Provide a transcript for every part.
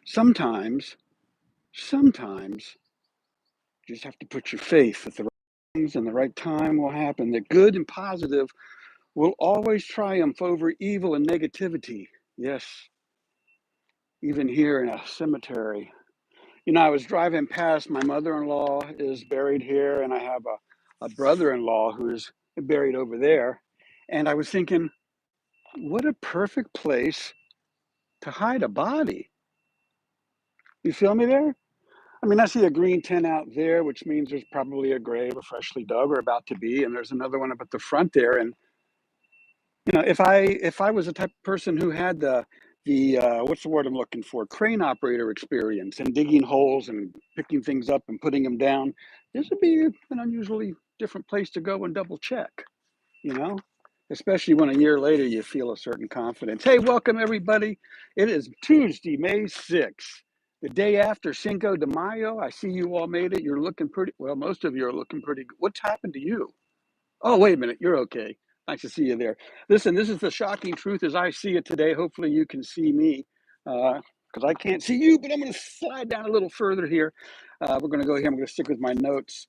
Sometimes you just have to put your faith that the right things and the right time will happen, that good and positive will always triumph over evil and negativity. Yes, even here in a cemetery. I was driving past, my mother-in-law is buried here, and I have a brother-in-law who's buried over there. And I was thinking, what a perfect place to hide a body. You feel me there? I mean, I see a green tent out there, which means there's probably a grave, freshly dug or about to be, and there's another one up at the front there. And if I was the type of person who had the what's the word I'm looking for, crane operator experience and digging holes and picking things up and putting them down, this would be an unusually different place to go and double check, you know, especially when a year later you feel a certain confidence. Hey, welcome everybody. It is Tuesday, May 6th, the day after Cinco de Mayo. I see you all made it. You're looking pretty well. Most of you are looking pretty good. What's happened to you? Oh, wait a minute. You're okay. Nice to see you there. Listen, this is the shocking truth as I see it today. Hopefully you can see me because I can't see you, but I'm going to slide down a little further here. We're going to go here. I'm going to stick with my notes.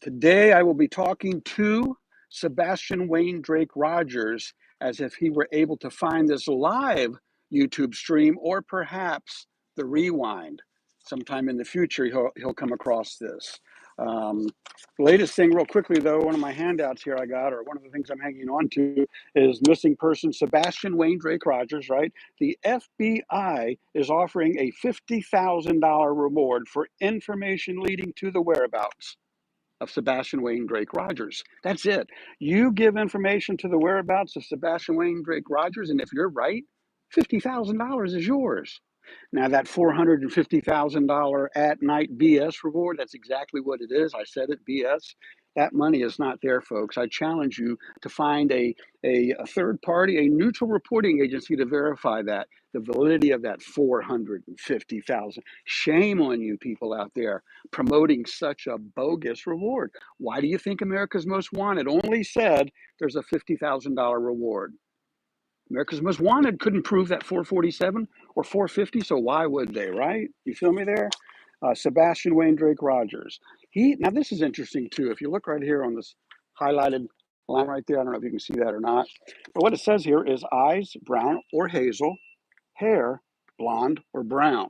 Today I will be talking to Sebastian Wayne Drake Rogers as if he were able to find this live YouTube stream or perhaps the rewind. Sometime in the future, he'll come across this. The latest thing, real quickly, though, one of my handouts here I got, or one of the things I'm hanging on to, is missing person Sebastian Wayne Drake Rogers, right? The FBI is offering a $50,000 reward for information leading to the whereabouts of Sebastian Wayne Drake Rogers. That's it. You give information to the whereabouts of Sebastian Wayne Drake Rogers, and if you're right, $50,000 is yours. Now, that $450,000 at night BS reward, that's exactly what it is. I said it, BS. That money is not there, folks. I challenge you to find a third party, a neutral reporting agency to verify that, the validity of that $450,000. Shame on you people out there promoting such a bogus reward. Why do you think America's Most Wanted only said there's a $50,000 reward? America's Most Wanted couldn't prove that 447 or 450, so why would they, right? You feel me there? Sebastian Wayne Drake Rogers. Now this is interesting too. If you look right here on this highlighted line right there, I don't know if you can see that or not, but what it says here is eyes brown or hazel, hair blonde or brown.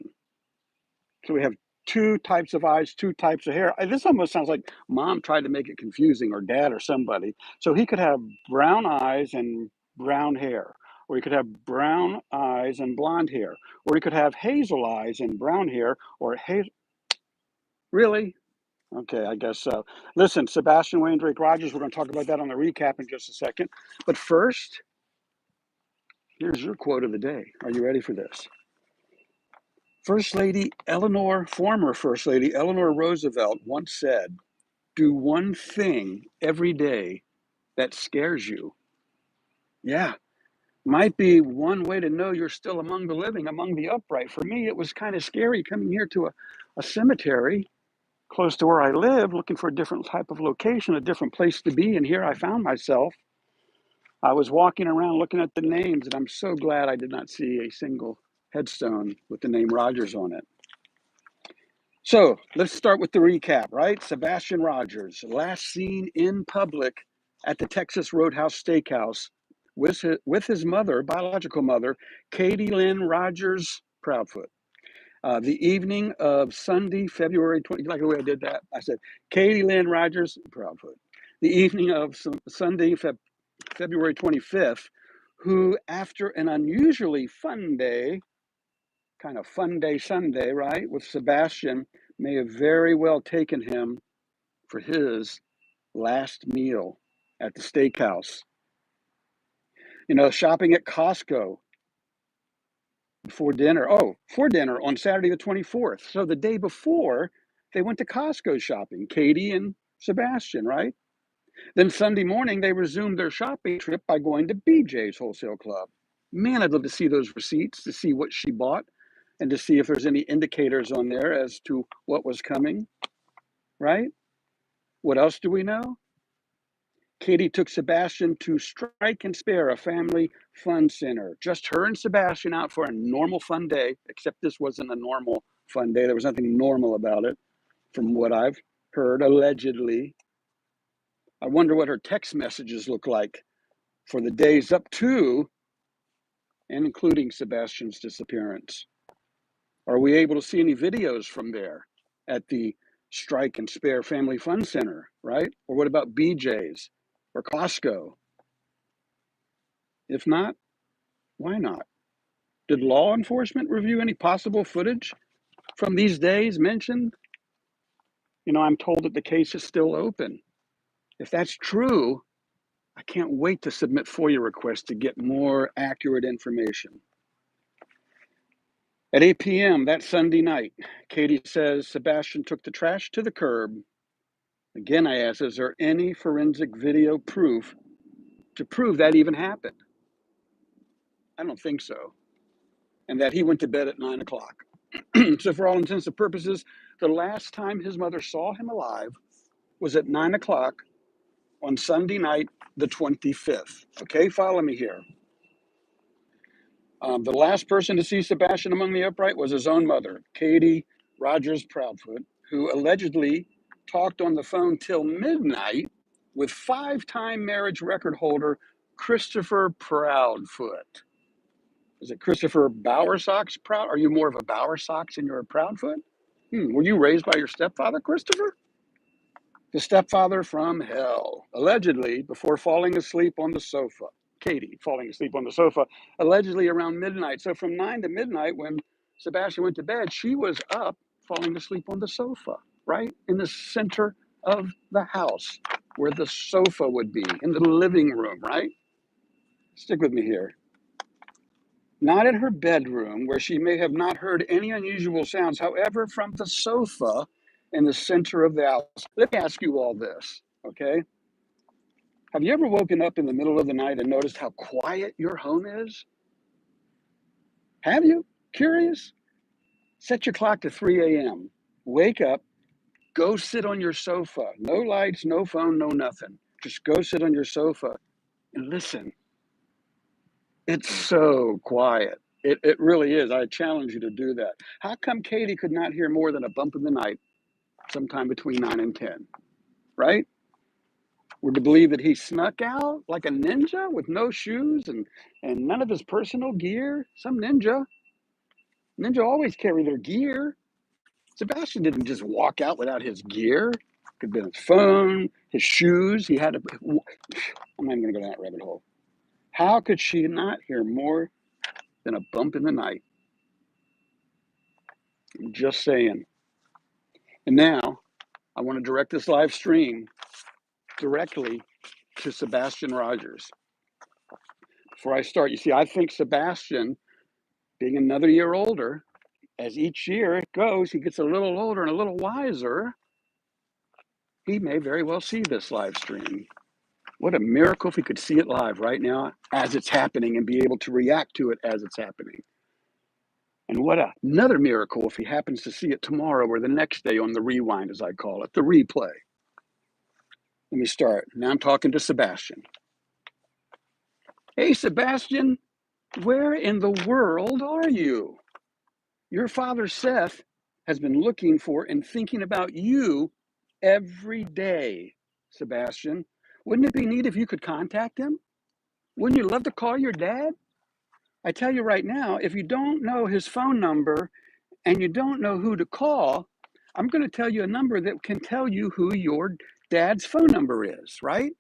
So we have two types of eyes, two types of hair. This almost sounds like mom tried to make it confusing, or dad or somebody. So he could have brown eyes and brown hair, or he could have brown eyes and blonde hair, or he could have hazel eyes and brown hair, or hazel. Really? Okay, I guess so. Listen, Sebastian Wayne Drake Rogers, we're going to talk about that on the recap in just a second. But first, here's your quote of the day. Are you ready for this? Former First Lady Eleanor Roosevelt once said, "Do one thing every day that scares you." Yeah, might be one way to know you're still among the living, among the upright. For me, it was kind of scary coming here to a cemetery close to where I live, looking for a different type of location, a different place to be. And here I found myself. I was walking around looking at the names, and I'm so glad I did not see a single headstone with the name Rogers on it. So let's start with the recap, right? Sebastian Rogers, last seen in public at the Texas Roadhouse Steakhouse with his mother, biological mother, Katie Lynn Rogers Proudfoot. The evening of Sunday, February 20, like the way I did that, I said, Katie Lynn Rogers Proudfoot. The evening of Sunday, February 25th, who, after an unusually fun day, kind of fun day Sunday, right, with Sebastian, may have very well taken him for his last meal at the steakhouse. Shopping at Costco for dinner on Saturday the 24th. So the day before, they went to Costco shopping, Katie and Sebastian, right? Then Sunday morning, they resumed their shopping trip by going to BJ's Wholesale Club. Man, I'd love to see those receipts, to see what she bought, and to see if there's any indicators on there as to what was coming, right? What else do we know? Katie took Sebastian to Strike and Spare, a family fun center. Just her and Sebastian out for a normal fun day, except this wasn't a normal fun day. There was nothing normal about it, from what I've heard, allegedly. I wonder what her text messages look like for the days up to and including Sebastian's disappearance. Are we able to see any videos from there at the Strike and Spare Family Fun Center, right? Or what about BJ's or Costco? If not, why not? Did law enforcement review any possible footage from these days mentioned? I'm told that the case is still open. If that's true, I can't wait to submit FOIA requests to get more accurate information. At 8 p.m. that Sunday night, Katie says Sebastian took the trash to the curb. Again, I ask, is there any forensic video proof to prove that even happened? I don't think so. And that he went to bed at 9 o'clock. So for all intents and purposes, the last time his mother saw him alive was at 9 o'clock on Sunday night, the 25th. Okay, follow me here. The last person to see Sebastian among the upright was his own mother, Katie Rogers Proudfoot, who allegedly talked on the phone till midnight with five-time marriage record holder Christopher Proudfoot. Is it Christopher Bowersox Proud? Are you more of a Bowersox and you're a Proudfoot? Were you raised by your stepfather, Christopher? The stepfather from hell, allegedly before falling asleep on the sofa. Katie falling asleep on the sofa, allegedly around midnight. So from 9 to midnight, when Sebastian went to bed, she was up falling asleep on the sofa, right? In the center of the house where the sofa would be, in the living room, right? Stick with me here. Not in her bedroom, where she may have not heard any unusual sounds. However, from the sofa in the center of the house. Let me ask you all this, okay? Have you ever woken up in the middle of the night and noticed how quiet your home is? Have you? Curious? Set your clock to 3 a.m. Wake up, go sit on your sofa. No lights, no phone, no nothing. Just go sit on your sofa and listen. It's so quiet. It really is. I challenge you to do that. How come Katie could not hear more than a bump in the night sometime between 9 and 10, right? We're to believe that he snuck out like a ninja with no shoes and none of his personal gear. Some ninja. Ninja always carry their gear. Sebastian didn't just walk out without his gear. Could have been his phone, his shoes. He had to. I'm not even going to go down that rabbit hole. How could she not hear more than a bump in the night? I'm just saying. And now I want to direct this live stream directly to Sebastian Rogers. Before I start, you see, I think Sebastian, being another year older, as each year it goes, he gets a little older and a little wiser. He may very well see this live stream. What a miracle if he could see it live right now as it's happening and be able to react to it as it's happening. And what another miracle if he happens to see it tomorrow or the next day on the rewind, as I call it, the replay. Let me start. Now I'm talking to Sebastian. Hey, Sebastian, where in the world are you? Your father, Seth, has been looking for and thinking about you every day, Sebastian. Wouldn't it be neat if you could contact him? Wouldn't you love to call your dad? I tell you right now, if you don't know his phone number and you don't know who to call, I'm going to tell you a number that can tell you who your dad's phone number is, right?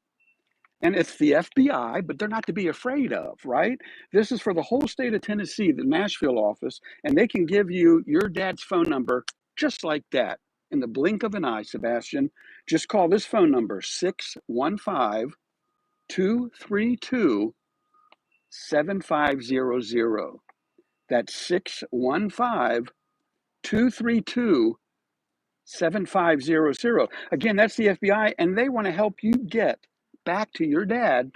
And it's the FBI, but they're not to be afraid of, right? This is for the whole state of Tennessee, the Nashville office, and they can give you your dad's phone number just like that. In the blink of an eye, Sebastian, just call this phone number, 615-232-7500. That's 615-232-7500. Again, that's the FBI, and they want to help you get back to your dad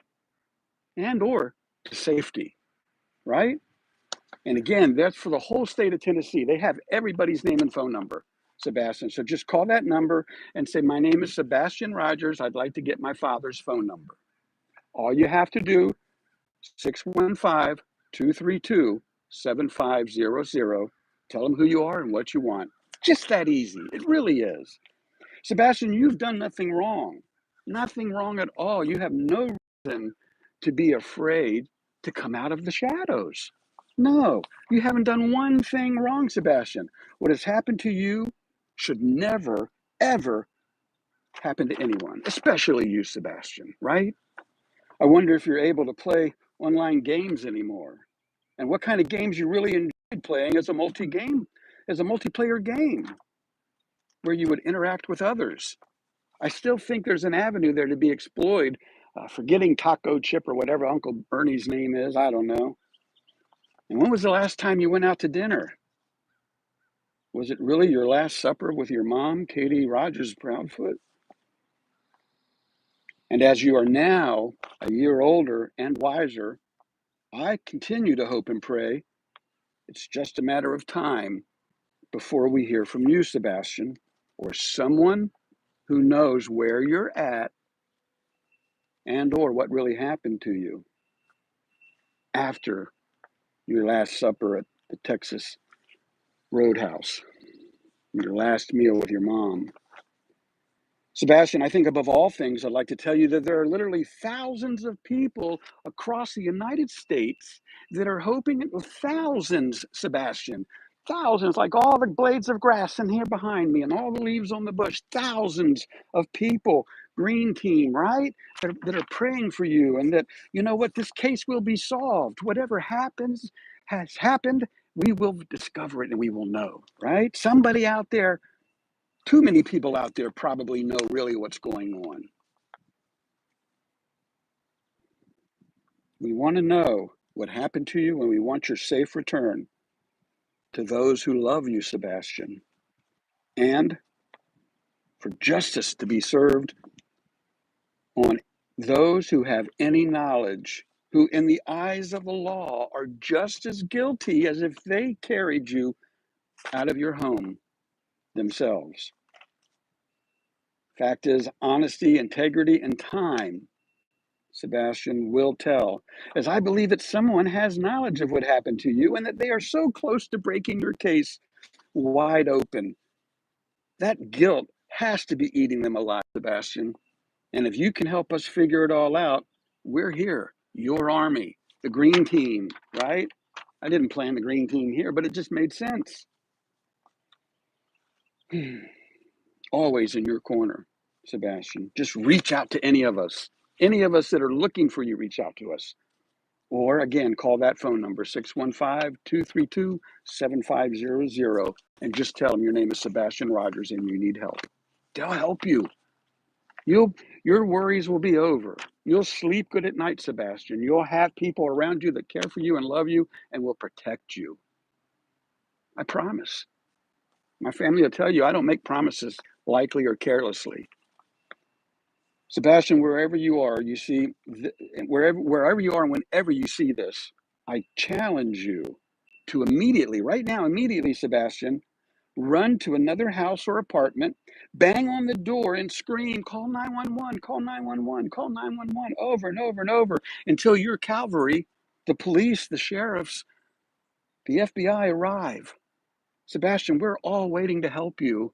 and or to safety, right? And again, that's for the whole state of Tennessee. They have everybody's name and phone number. Sebastian. So just call that number and say, my name is Sebastian Rogers. I'd like to get my father's phone number. All you have to do, 615-232-7500. Tell them who you are and what you want. Just that easy. It really is. Sebastian, you've done nothing wrong. Nothing wrong at all. You have no reason to be afraid to come out of the shadows. No, you haven't done one thing wrong, Sebastian. What has happened to you should never, ever happen to anyone, especially you, Sebastian, right? I wonder if you're able to play online games anymore, and what kind of games you really enjoyed playing as a multiplayer game where you would interact with others. I still think there's an avenue there to be explored. Forgetting Taco Chip or whatever Uncle Bernie's name is, I don't know. And when was the last time you went out to dinner? Was it really your last supper with your mom, Katie Rogers Proudfoot? And as you are now a year older and wiser, I continue to hope and pray it's just a matter of time before we hear from you, Sebastian, or someone who knows where you're at and or what really happened to you after your last supper at the Texas Roadhouse, your last meal with your mom. Sebastian, I think above all things, I'd like to tell you that there are literally thousands of people across the United States that are hoping, thousands, Sebastian, thousands, like all the blades of grass in here behind me and all the leaves on the bush, thousands of people, green team, right, that are praying for you, and that, you know what, this case will be solved. Whatever happens, has happened, we will discover it and we will know, right? Somebody out there, too many people out there probably know really what's going on. We want to know what happened to you, and we want your safe return to those who love you, Sebastian, and for justice to be served on those who have any knowledge, who in the eyes of the law are just as guilty as if they carried you out of your home themselves. Fact is, honesty, integrity, and time, Sebastian, will tell, as I believe that someone has knowledge of what happened to you and that they are so close to breaking your case wide open. That guilt has to be eating them alive, Sebastian. And if you can help us figure it all out, we're here, your army, the green team, right? I didn't plan the green team here, but it just made sense. Always in your corner, Sebastian. Just reach out to any of us. Any of us that are looking for you, reach out to us. Or again, call that phone number, 615-232-7500, and just tell them your name is Sebastian Rogers and you need help. They'll help you. Your worries will be over. You'll sleep good at night, Sebastian. You'll have people around you that care for you and love you and will protect you. I promise. My family will tell you I don't make promises lightly or carelessly. Sebastian, wherever you are, you see, wherever you are and whenever you see this, I challenge you to immediately, right now, immediately, Sebastian, run to another house or apartment, bang on the door and scream, call 911, call 911, call 911, over and over and over until your cavalry, the police, the sheriffs, the FBI arrive. Sebastian, we're all waiting to help you.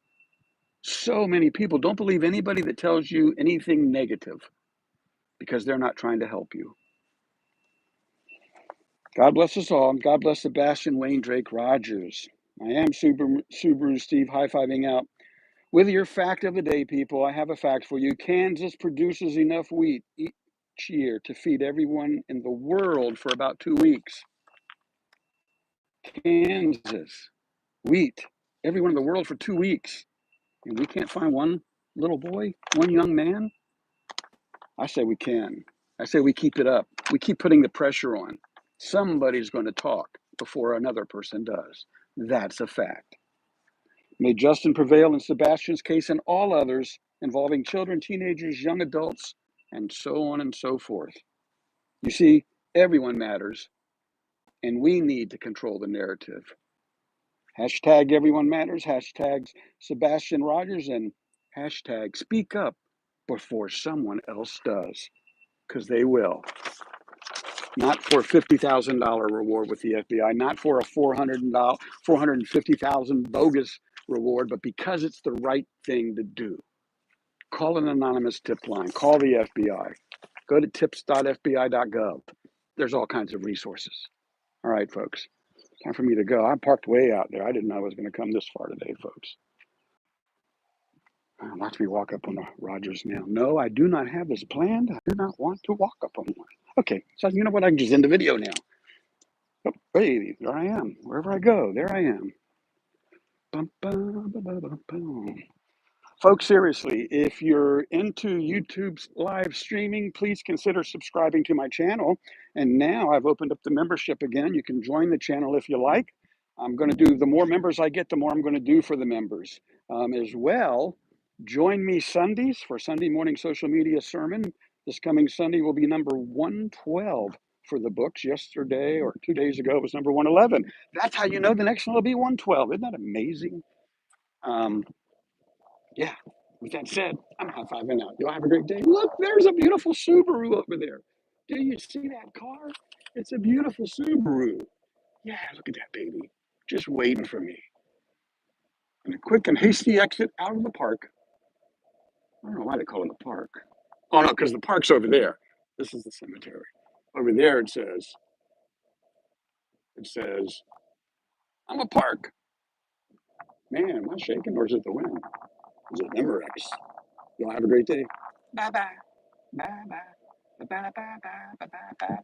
So many people don't believe anybody that tells you anything negative because they're not trying to help you. God bless us all. God bless Sebastian Wayne Drake Rogers. I am SubaruSteve, high-fiving out. With your fact of the day, people, I have a fact for you. Kansas produces enough wheat each year to feed everyone in the world for about 2 weeks. Kansas, wheat, everyone in the world for 2 weeks. And we can't find one little boy, one young man? I say we can. I say we keep it up. We keep putting the pressure on. Somebody's going to talk before another person does. That's a fact. May Justin prevail in Sebastian's case and all others involving children, teenagers, young adults, and so on and so forth. You see, everyone matters, and we need to control the narrative. Hashtag everyone matters, hashtag Sebastian Rogers, and hashtag speak up before someone else does, because they will. Not for a $50,000 reward with the FBI, not for a $450,000 bogus reward, but because it's the right thing to do. Call an anonymous tip line, call the FBI, go to tips.fbi.gov. There's all kinds of resources. All right, folks, time for me to go. I parked way out there. I didn't know I was going to come this far today, folks. Watch me walk up on the Rogers now. No, I do not have this planned. I do not want to walk up on one. Okay, so you know what? I can just end the video now. Oh, hey, there I am. Wherever I go, there I am. Bum, bum, bum, bum, bum. Folks, seriously, if you're into YouTube's live streaming, please consider subscribing to my channel. And now I've opened up the membership again. You can join the channel if you like. I'm going to do, the more members I get, the more I'm going to do for the members. As well, join me Sundays for Sunday morning social media sermon. This coming Sunday will be number 112 for the books. Yesterday or 2 days ago, it was number 111. That's how you know the next one will be 112. Isn't that amazing? Yeah, with that said, I'm high-fiving out. Y'all have a great day. Look, there's a beautiful Subaru over there. Do you see that car? It's a beautiful Subaru. Yeah, look at that baby. Just waiting for me. And a quick and hasty exit out of the park. I don't know why they call it a park. Oh, no, because the park's over there. This is the cemetery. Over there it says, I'm a park. Man, am I shaking or is it the wind? Is it Emirates? Y'all have a great day. Bye-bye. Bye-bye. Bye-bye. Bye-bye. Bye-bye.